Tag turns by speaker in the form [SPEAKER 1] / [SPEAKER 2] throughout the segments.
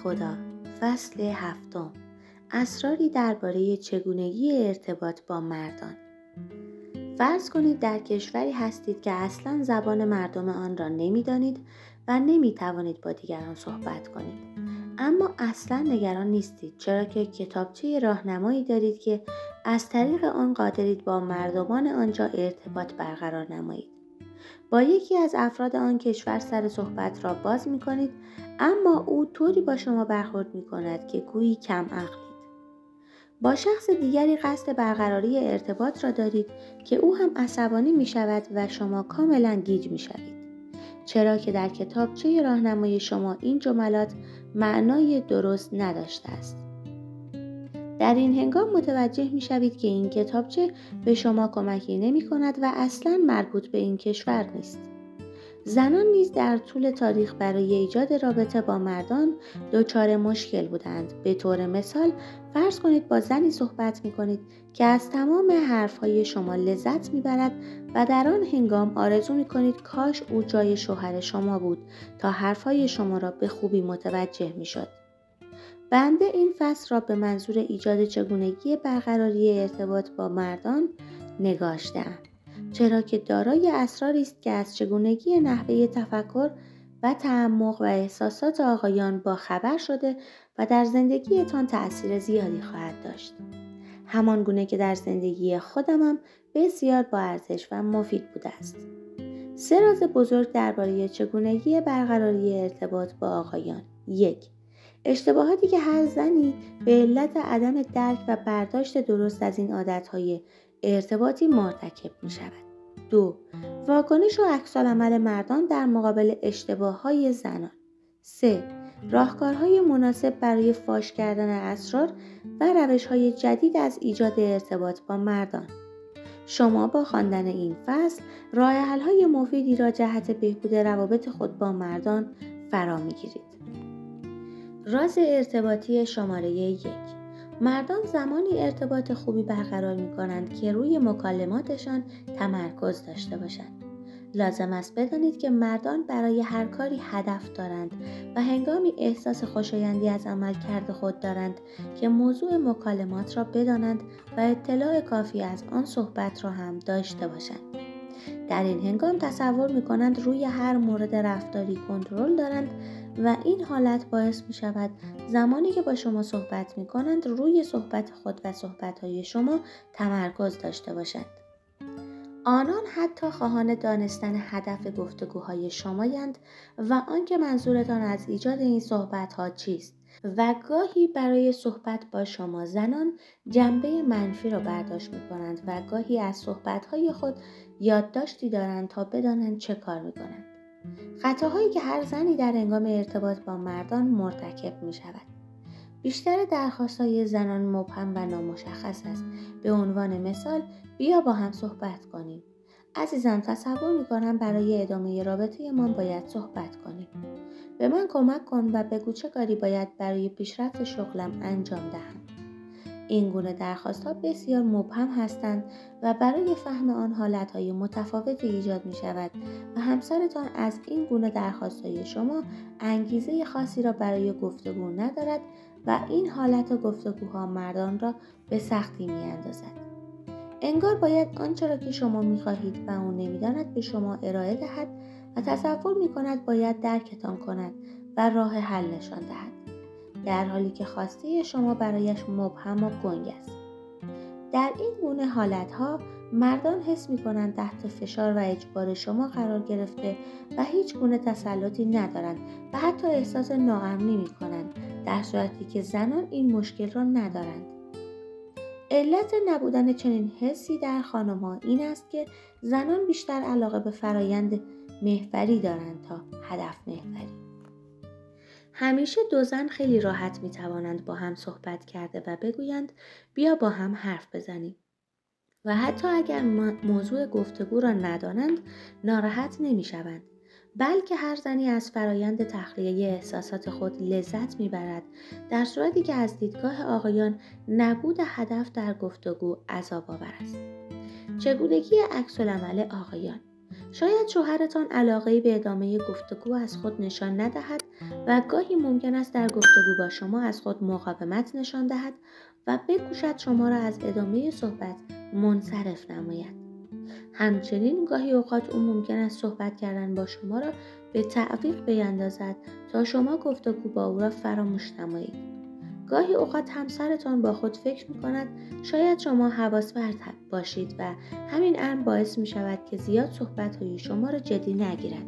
[SPEAKER 1] خدا، فصل 7. اسراری درباره چگونگی ارتباط با مردان. فرض کنید در کشوری هستید که اصلاً زبان مردم آن را نمی‌دانید و نمی‌توانید با دیگران صحبت کنید. اما اصلاً نگران نیستید، چرا که کتابچه راهنمایی دارید که از طریق آن قادرید با مردمان آنجا ارتباط برقرار نمایید. با یکی از افراد آن کشور سر صحبت را باز می کنید، اما او طوری با شما برخورد می کند که گویی کم عقلید. با شخص دیگری قصد برقراری ارتباط را دارید که او هم عصبانی می شود و شما کاملا گیج می شوید. چرا که در کتابچه راهنمای شما این جملات معنای درست نداشته است. در این هنگام متوجه می شوید که این کتابچه به شما کمکی نمی کند و اصلاً مربوط به این کشور نیست. زنان نیز در طول تاریخ برای ایجاد رابطه با مردان دچار مشکل بودند. به طور مثال فرض کنید با زنی صحبت می کنید که از تمام حرفهای شما لذت می برد و در آن هنگام آرزو می کنید کاش او جای شوهر شما بود تا حرفهای شما را به خوبی متوجه می شد. بنده این فصل را به منظور ایجاد چگونگی برقراری ارتباط با مردان نگاشته‌ام، چرا که دارای اسراری است که از چگونگی نحوه تفکر و تعمق و احساسات آقایان با خبر شده و در زندگیتان تأثیر زیادی خواهد داشت. همان گونه که در زندگی خودمم بسیار با ارزش و مفید بوده است. 3 راز بزرگ درباره چگونگی برقراری ارتباط با آقایان. 1. اشتباهاتی که هر زنی به علت عدم درک و برداشت درست از این عادتهای ارتباطی مرتکب می شود. 2. واکنش و عکس‌العمل مردان در مقابل اشتباههای زنان. 3. راهکارهای مناسب برای فاش کردن اسرار و روشهای جدید از ایجاد ارتباط با مردان. شما با خواندن این فصل راه حل‌های مفیدی را جهت بهبود روابط خود با مردان فرا می‌گیرید. راز ارتباطی شماره 1. مردان زمانی ارتباط خوبی برقرار می کنند که روی مکالماتشان تمرکز داشته باشند. لازم است بدانید که مردان برای هر کاری هدف دارند و هنگامی احساس خوشایندی از عملکرد خود دارند که موضوع مکالمات را بدانند و اطلاع کافی از آن صحبت را هم داشته باشند. در این هنگام تصور می کنند روی هر مورد رفتاری کنترل دارند و این حالت باعث می شود زمانی که با شما صحبت می کنند روی صحبت خود و صحبت های شما تمرکز داشته باشند. آنان حتی خواهان دانستن هدف گفتگوهای شمایند و آنکه منظورتان از ایجاد این صحبت ها چیست و گاهی برای صحبت با شما زنان جنبه منفی را برداشت می کنند و گاهی از صحبت های خود یادداشتی دارند تا بدانند چه کار می کنند. خطاهایی که هر زنی در هنگام ارتباط با مردان مرتکب می شود. بیشتر درخواست‌های زنان مبهم و نامشخص است. به عنوان مثال بیا با هم صحبت کنیم. عزیزم تصور می‌کنم برای ادامه رابطه ما باید صحبت کنیم. به من کمک کن و بگو چه کاری باید برای پیشرفت شغلم انجام دهم. این گونه درخواست‌ها بسیار مبهم هستند و برای فهم آن حالت‌های متفاوتی ایجاد می‌شود و همسرتان از این گونه درخواست‌های شما انگیزه خاصی را برای گفتگو ندارد و این حالت گفتگوها مردان را به سختی می‌اندازد. انگار باید آنچه را که شما می‌خواهید و او نمی‌داند به شما ارائه دهد و تصور می‌کند باید درکتان کند و راه حل نشان دهد، در حالی که خواسته شما برایش مبهم و گنگ است. در این گونه حالت‌ها مردان حس می‌کنند تحت فشار و اجبار شما قرار گرفته و هیچ گونه تسلطی ندارند و حتی احساس ناامنی می‌کنند، در صورتی که زنان این مشکل را ندارند. علت نبودن چنین حسی در خانم‌ها این است که زنان بیشتر علاقه به فرایند محوری دارند تا هدف محوری. همیشه 2 زن خیلی راحت می توانند با هم صحبت کرده و بگویند بیا با هم حرف بزنیم و حتی اگر موضوع گفتگو را ندانند ناراحت نمی شوند، بلکه هر زنی از فرایند تخلیه احساسات خود لذت می برد، در صورتی که از دیدگاه آقایان نبود هدف در گفتگو عذاب آور است. چگونگی عکس‌العمل آقایان. شاید شوهرتان علاقه‌ای به ادامه گفتگو از خود نشان ندهد و گاهی ممکن است در گفتگو با شما از خود مقاومت نشان دهد و بکوشد شما را از ادامه صحبت منصرف نماید. همچنین گاهی اوقات او ممکن است صحبت کردن با شما را به تعویق بیندازد تا شما گفتگو با او را فراموش نمایید. گاهی اوقات همسرتان با خود فکر می کند شاید شما حواس پرت باشید و همین امر باعث می شود که زیاد صحبت‌های شما را جدی نگیرد.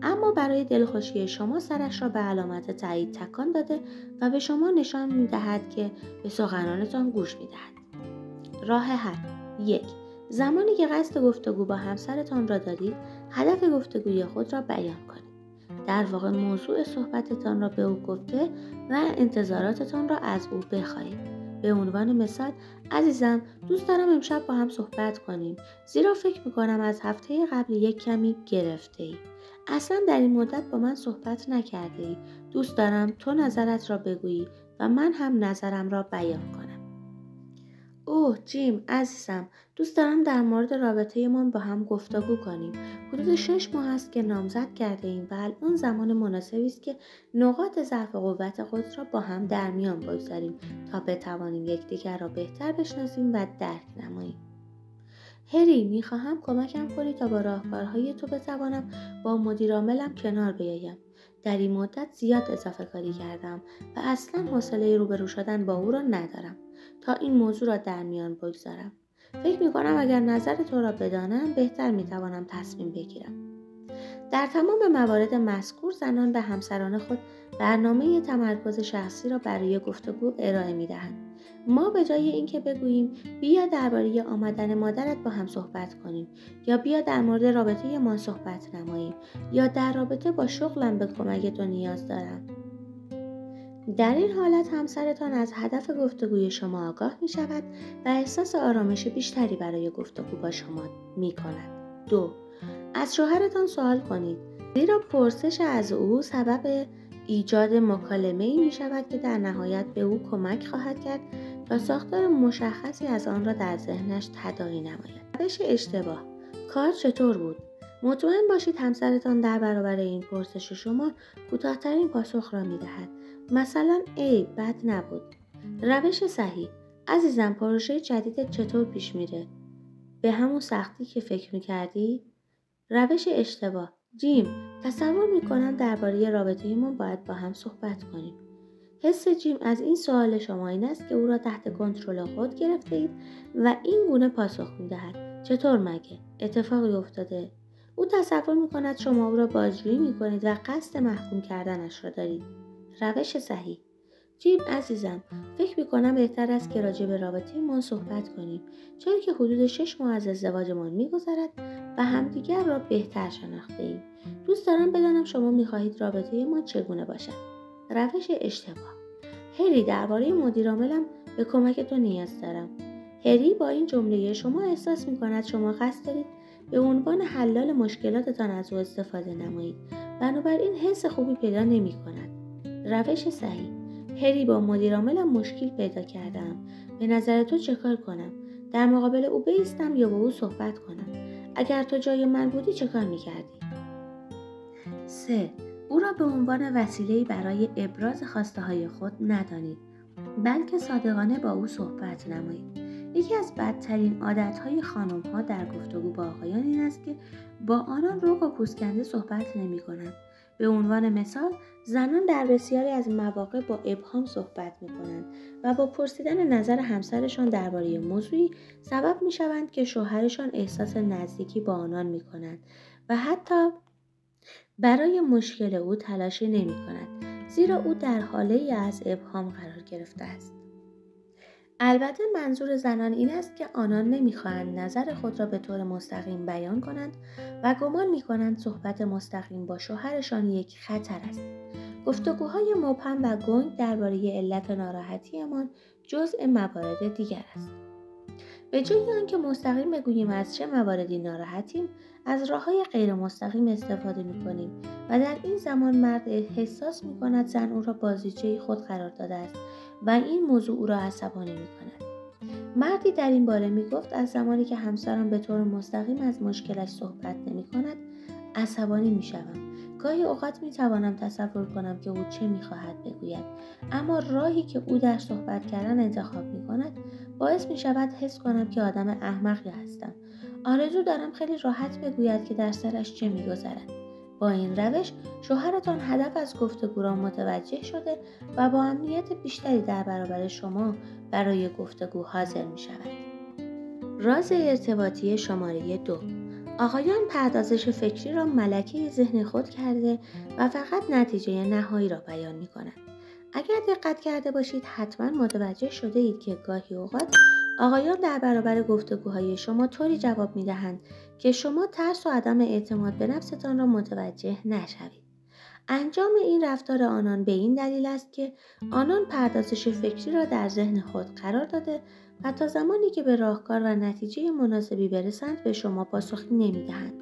[SPEAKER 1] اما برای دلخوشی شما سرش را به علامت تایید تکان داده و به شما نشان می دهد که به سخنانتان گوش می دهد. راه حل: 1. زمانی که قصد گفتگو با همسرتان را دارید، هدف گفتگوی خود را بیان کنید. در واقع موضوع صحبتتان را به او گفته و انتظاراتتان را از او بخواهید. به عنوان مثال، عزیزم دوست دارم امشب با هم صحبت کنیم، زیرا فکر می‌کنم از هفته قبل یک کمی گرفته‌ای. اصلا در این مدت با من صحبت نکرده‌ای. دوست دارم تو نظرت را بگویی و من هم نظرم را بیان کنم. اوه جیم عزیزم، دوست دارم در مورد رابطه من با هم گفتگو کنیم. حدود 6 ماه است که نامزد کرده ایم و الان زمان مناسبی است که نقاط ضعف و قوت خود را با هم در میان بگذاریم تا بتوانیم یکدیگر را بهتر بشناسیم و درک نماییم. هری، میخواهم کمکم کنی تا با راهکارهای تو بتوانم با مدیرعاملم کنار بیایم. در این مدت زیاد اضافه کاری کردم و اصلا حوصله روبرو شدن با او را ندارم تا این موضوع را در میان بگذارم. فکر میکنم اگر نظر تو را بدانم بهتر میتوانم تصمیم بگیرم. در تمام موارد مذکور زنان به همسران خود برنامه تمرکز شخصی را برای گفتگو ارائه میدهند. ما به جای اینکه بگوییم بیا درباره آمدن مادرت با هم صحبت کنیم یا بیا در مورد رابطه ما صحبت نماییم یا در رابطه با شغلم به کمک تو نیاز دارم، در این حالت همسرتان از هدف گفتگوی شما آگاه می شود و احساس آرامش بیشتری برای گفتگو با شما می کند. 2. از شوهرتان سوال کنید، زیرا پرسش از او سبب ایجاد مکالمه‌ای می شود که در نهایت به او کمک خواهد کرد تا ساختار مشخصی از آن را در ذهنش تداعی نماید. روش اشتباه: کار چطور بود؟ مطمئن باشید همسرتان در برابر این پرسش شما کوتاه‌ترین پاسخ را می دهد. مثلا بد نبود. روش صحیح: عزیزم پروژه جدیدت چطور پیش میره؟ به همون سختی که فکر میکردی؟ روش اشتباه: جیم، تصور میکنم درباره رابطه ما باید با هم صحبت کنیم. حس جیم از این سوال شما این است که او را تحت کنترل خود گرفته اید و این گونه پاسخ میدهد. چطور مگه؟ اتفاقی افتاده؟ او تصور میکند شما او را بازجویی میکنید و قصد محکوم کردنش را دارید. روش صحیح: جیم عزیزم، فکر میکنم بهتر است که راجع به رابطه ما صحبت کنیم، چرا که حدود 6 ماه از ازدواجمان میگذرد و همدیگر را بهتر شناخته ایم. دوست دارم بدانم شما میخواهید رابطه ما چگونه باشد. روش اشتباه: هری، درباره مدیرعاملم به کمک تو نیاز دارم. هری با این جمله شما احساس میکند شما قصد دارید به عنوان حلال مشکلاتتان از او استفاده نمایید، بنابراین حس خوبی پیدا نمیکند. روش صحیح: هری، با مدیرعاملم مشکل پیدا کردم. به نظر تو چه کار کنم؟ در مقابل او بایستم یا با او صحبت کنم؟ اگر تو جای من بودی چه کار میکردی؟ 3. او را به عنوان وسیله‌ای برای ابراز خواسته های خود ندانید، بلکه صادقانه با او صحبت نمایید. یکی از بدترین عادتهای خانم‌ها در گفتگو با آقایان این است که با آنان رک و پوزکنده صحبت نمی‌کنند. به عنوان مثال، زنان در بسیاری از مواقع با ابهام صحبت می‌کنند و با پرسیدن نظر همسرشان درباره موضوعی سبب می‌شوند که شوهرشان احساس نزدیکی با آنان می‌کند و حتی برای مشکل او تلاشی نمی‌کند، زیرا او در حاله‌ای از ابهام قرار گرفته است. البته منظور زنان این است که آنان نمی‌خواهند نظر خود را به طور مستقیم بیان کنند و گمان می‌کنند صحبت مستقیم با شوهرشان یک خطر است. گفتگوهای مبهم و گنگ درباره علت ناراحتیمان جزء موارد دیگر است. به جای آنکه مستقیم بگوییم از چه مواردی ناراحتیم، از راه‌های غیر مستقیم استفاده می‌کنیم و در این زمان مرد احساس می‌کند زن او را بازیچه خود قرار داده است و این موضوع او را عصبانی می‌کند. مردی در این باره میگفت از زمانی که همسرم به طور مستقیم از مشکلش صحبت نمی کند عصبانی می شوم. گاهی اوقات می توانم تصور کنم که او چه می خواهد بگوید، اما راهی که او در صحبت کردن انتخاب می کند باعث می شود حس کنم که آدم احمقی هستم. آرزو دارم خیلی راحت بگوید که در سرش چه می گذرد. با این روش شوهرتان هدف از گفتگو را متوجه شده و با امنیت بیشتری در برابر شما برای گفتگو حاضر می شود. راز ارتباطی شماره 2. آقایان پردازش فکری را ملکه ذهن خود کرده و فقط نتیجه نهایی را بیان می کنند. اگر دقت کرده باشید حتما متوجه شده اید که گاهی اوقات آقایان در برابر گفتگوهای شما طوری جواب می دهند که شما ترس و عدم اعتماد به نفستان را متوجه نشوید. انجام این رفتار آنان به این دلیل است که آنان پردازش فکری را در ذهن خود قرار داده و تا زمانی که به راهکار و نتیجه مناسبی برسند به شما پاسخی نمی‌دهند.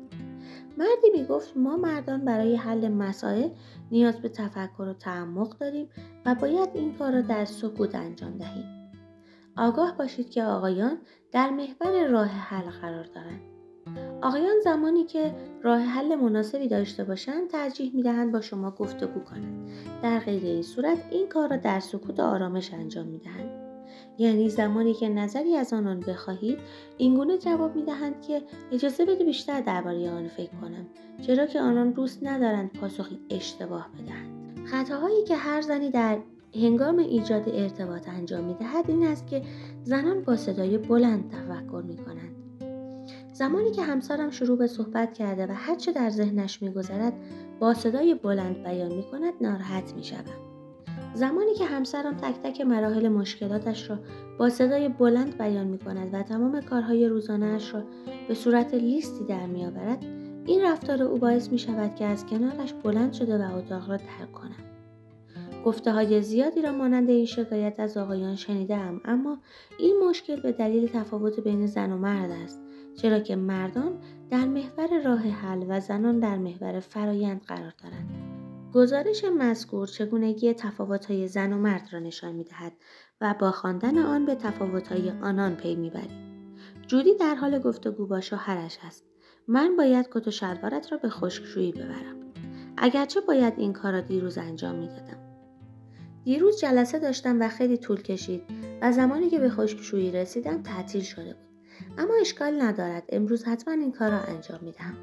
[SPEAKER 1] مردی میگفت ما مردان برای حل مسائل نیاز به تفکر و تعمق داریم و باید این کار را در سکوت انجام دهیم. آگاه باشید که آقایان در محور راه حل قرار دارند. آقایان زمانی که راه حل مناسبی داشته باشند ترجیح می‌دهند با شما گفتگو کنند. در غیر این صورت این کار را در سکوت و آرامش انجام می‌دهند. یعنی زمانی که نظری از آنان بخواهید اینگونه جواب می‌دهند که اجازه بده بیشتر درباره آن فکر کنم، چرا که آنان دوست ندارند پاسخی اشتباه بدهند. خطاهایی که هر زنی در هنگام ایجاد ارتباط انجام می‌دهد این است که زنان با صدای بلند تفکر می‌کنند. زمانی که همسرم شروع به صحبت کرده و هر چه در ذهنش می‌گذرد با صدای بلند بیان می‌کند ناراحت می‌شوم. زمانی که همسرم تک تک مراحل مشکلاتش را با صدای بلند بیان می‌کند و تمام کارهای روزانه‌اش را به صورت لیستی در می‌آورد، این رفتار او باعث می‌شود که از کنارش بلند شده و اتاق را ترک کنم. گفته‌های زیادی را مانند این شکایت از آقایان شنیده‌ام، اما این مشکل به دلیل تفاوت بین زن و مرد است، چرا که مردان در محور راه حل و زنان در محور فرایند قرار دارند. گزارش مذکور چگونگی تفاوت‌های زن و مرد را نشان می‌دهد و با خواندن آن به تفاوت‌های آنان پی می‌بریم. جودی در حال گفتگو با شوهرش است. من باید کت و شلوارت را به خشکشویی ببرم. اگرچه باید این کار را دیروز انجام می‌دادم. دیروز جلسه داشتم و خیلی طول کشید و زمانی که به خشکشویی رسیدم تعطیل شده بود. اما اشکال ندارد، امروز حتما این کار را انجام میدهم.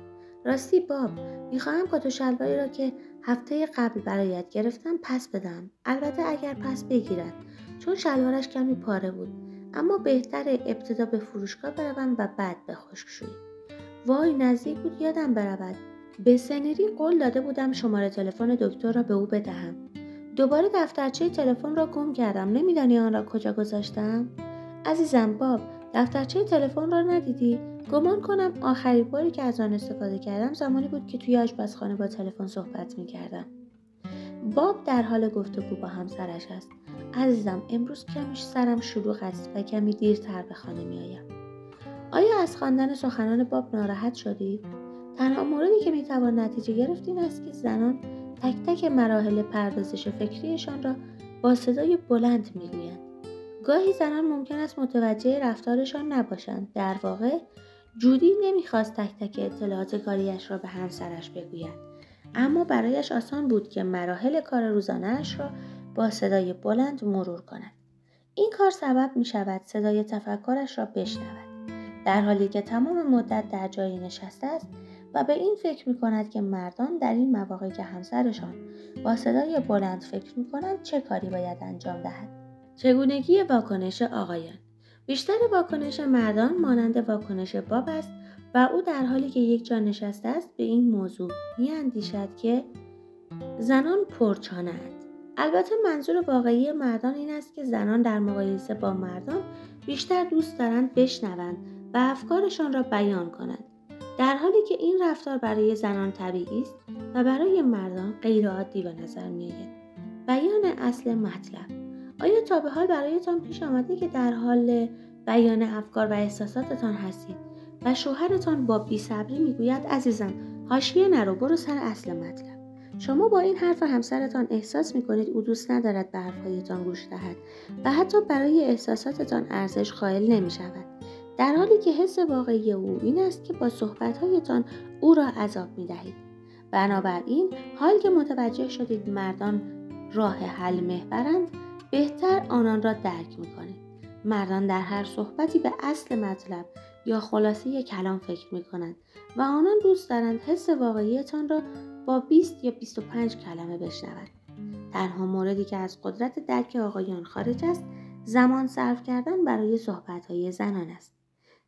[SPEAKER 1] راستی باب، میخواهم کت و شلواری را که هفته قبل برایت گرفتم پس بدم. البته اگر پس بگیرد، چون شلوارش کمی پاره بود. اما بهتره ابتدا به فروشگاه بروم و بعد به خشکشویی. وای نزدیک بود یادم برود. به سنری قول داده بودم شماره تلفن دکتر را به او بدهم. دوباره دفترچه تلفن را گم کردم. نمیدانی آن را کجا گذاشتم؟ عزیزم باب، دفترچه تلفن را ندیدی؟ گمان کنم آخرین باری که از آن استفاده کردم زمانی بود که توی آشپزخانه با تلفن صحبت می‌کردم. باب در حال گفتگو با همسرش است. عزیزم امروز کمی سرم شلوغ است و کمی دیرتر به خانه می‌آیم. آیا از خواندن سخنان باب ناراحت شدی؟ تنها موردی که می‌توان نتیجه گرفت این است که زنان تک تک مراحل پردازش فکریشان را با صدای بلند می‌گویند. گاهی زنان ممکن است متوجه رفتارشان نباشند. در واقع جودی نمیخواست تک تک اطلاعات کاریش را به همسرش بگوید، اما برایش آسان بود که مراحل کار روزانه‌اش را با صدای بلند مرور کند. این کار سبب می شود صدای تفکرش را بشنود، در حالی که تمام مدت در جایی نشسته است و به این فکر می کند که مردان در این مواقع که همسرشان با صدای بلند فکر می کنند چه کاری باید انجام دهد. چگونگی واکنش آقایان. بیشتر واکنش مردان مانند واکنش باب است و او در حالی که یک جا نشسته است به این موضوع می‌اندیشد که زنان پرچانه‌اند. البته منظور واقعی مردان این است که زنان در مقایسه با مردان بیشتر دوست دارند بشنوند و افکارشان را بیان کنند، در حالی که این رفتار برای زنان طبیعی است و برای مردان غیرعادی به نظر می‌آید. بیان اصل مطلب. آیا تا به حال برایتان پیش آمده که در حال بیان افکار و احساساتتان هستید و شوهرتان با بی‌صبری میگوید عزیزم حاشیه نرو، برو سر اصل مطلب؟ شما با این حرف همسرتان احساس می‌کنید او دوست ندارد به حرف‌هایتان گوش دهد و حتی برای احساساتتان ارزش قائل نمی‌شود، در حالی که حس واقعی او این است که با صحبت‌هایتان او را عذاب می‌دهید. بنابراین حال که متوجه شدید مردان راه حل محورند، بهتر آنان را درک می‌کنید. مردان در هر صحبتی به اصل مطلب یا خلاصه کلام فکر می‌کنند و آنان دوست دارند حس واقعیتان را با 20 یا 25 کلمه بشنوند. تنها موردی که از قدرت درک آقایان خارج است، زمان صرف کردن برای صحبت‌های زنان است.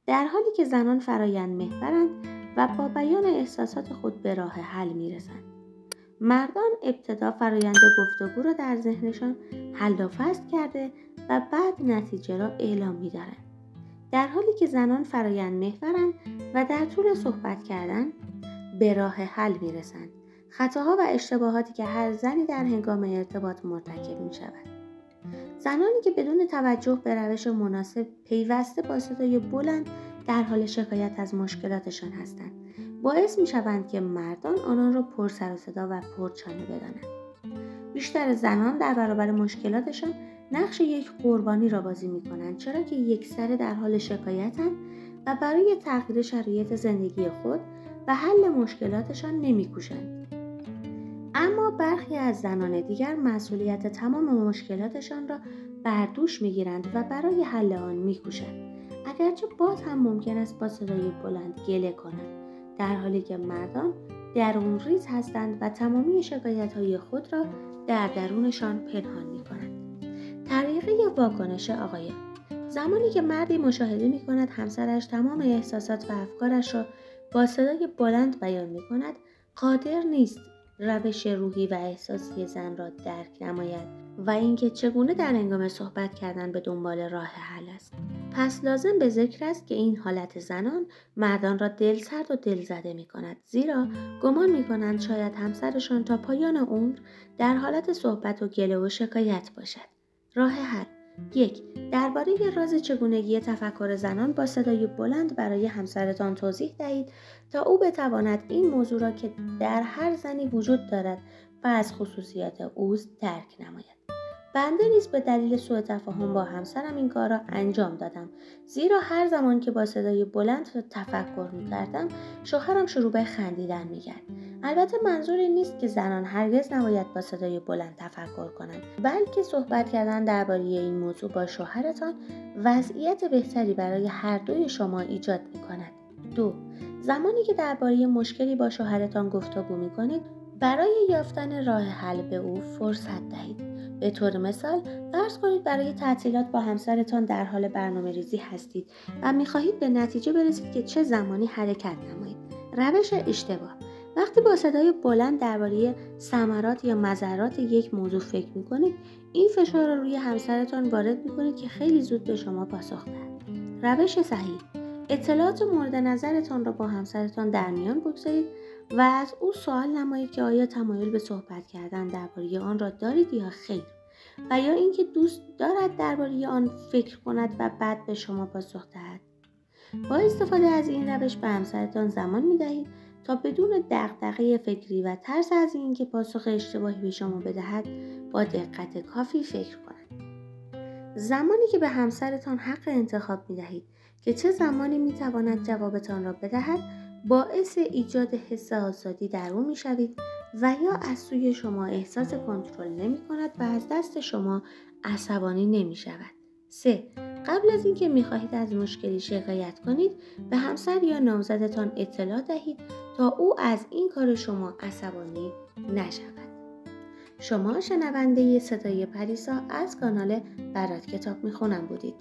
[SPEAKER 1] در حالی که زنان فرایند محورند و با بیان احساسات خود به راه حل می‌رسند. مردان ابتدا فرایند گفتگو را در ذهنشان حل و فصل کرده و بعد نتیجه را اعلام می‌دارند. در حالی که زنان فرایند محورند و در طول صحبت کردن به راه حل می‌رسند. خطاها و اشتباهاتی که هر زنی در هنگام ارتباط مرتکب می‌شود. زنانی که بدون توجه به روش مناسب پیوسته با صدای بلند در حال شکایت از مشکلاتشان هستند، باعث می‌شوند که مردان آنان را پر سر و صدا و پرچانه بدانند. بیشتر زنان در برابر مشکلاتشان نقش یک قربانی را بازی می‌کنند، چرا که یکسره در حال شکایتند و برای تغییر شرایط زندگی خود و حل مشکلاتشان نمی‌کوشند. اما برخی از زنان دیگر مسئولیت تمام مشکلاتشان را بر دوش می‌گیرند و برای حل آن می‌کوشند، اگرچه باز هم ممکن است با صدای بلند گله کنند، در حالی که مردان درون‌ریز هستند و تمامی شکایت‌های خود را در درونشان پنهان می‌کنند. طریقه واکنش آقایان: زمانی که مردی مشاهده می‌کند همسرش تمام احساسات و افکارش را با صدای بلند بیان می‌کند، قادر نیست روش روحی و احساسی زن را درک نماید و اینکه چگونه در هنگام صحبت کردن به دنبال راه حل است. پس لازم به ذکر است که این حالت زنان مردان را دلسرد و دلزده می‌کند، زیرا گمان می‌کنند شاید همسرشان تا پایان عمر در حالت صحبت و گله و شکایت باشد. راه حل: 1. درباره راز چگونگی تفکر زنان با صدای بلند برای همسرتان توضیح دهید تا او بتواند این موضوع را که در هر زنی وجود دارد و از خصوصیات اوست درک نماید. بنده نیز به دلیل سوء تفاهم با همسرم این کار را انجام دادم، زیرا هر زمان که با صدای بلند تفکر می‌کردم شوهرم شروع به خندیدن می‌کرد. البته منظور این نیست که زنان هرگز نباید با صدای بلند تفکر کنند، بلکه صحبت کردن درباره این موضوع با شوهرتان وضعیت بهتری برای هر دوی شما ایجاد می‌کند. 2. زمانی که درباره مشکلی با شوهرتان گفتگو می‌کنید، برای یافتن راه حل به او فرصت دهید. به طور مثال، فرض کنید برای تعطیلات با همسرتان در حال برنامه‌ریزی هستید و می‌خواهید به نتیجه برسید که چه زمانی حرکت نمایید. روش اشتباه: وقتی با صدای بلند درباره ثمرات یا مضرات یک موضوع فکر می‌کنید، این فشار را روی همسرتان وارد می‌کنید که خیلی زود به شما پاسخ دهد. روش صحیح: اطلاعات مورد نظرتان را با همسرتان در میان بگذارید و از او سوال نمایید که آیا تمایل به صحبت کردن درباره آن را دارید یا خیر، و یا اینکه دوست دارد درباره آن فکر کند و بعد به شما پاسخ دهد. با استفاده از این روش به همسرتان زمان می‌دهید تا بدون دغدغه فکری و ترس از اینکه پاسخ اشتباهی به شما بدهد با دقت کافی فکر کند. زمانی که به همسرتان حق انتخاب می‌دهید که چه زمانی می‌تواند جوابتان را بدهد، باعث ایجاد حس آزادی در او می‌شوید و یا از سوی شما احساس کنترل نمی‌کند و از دست شما عصبانی نمی‌شود. 3. قبل از اینکه می‌خواهید از مشکلی شکایت کنید، به همسر یا نامزدتان اطلاع دهید تا او از این کار شما عصبانی نشود. شما شنونده صدای پریسا از کانال برات کتاب میخونم بودید.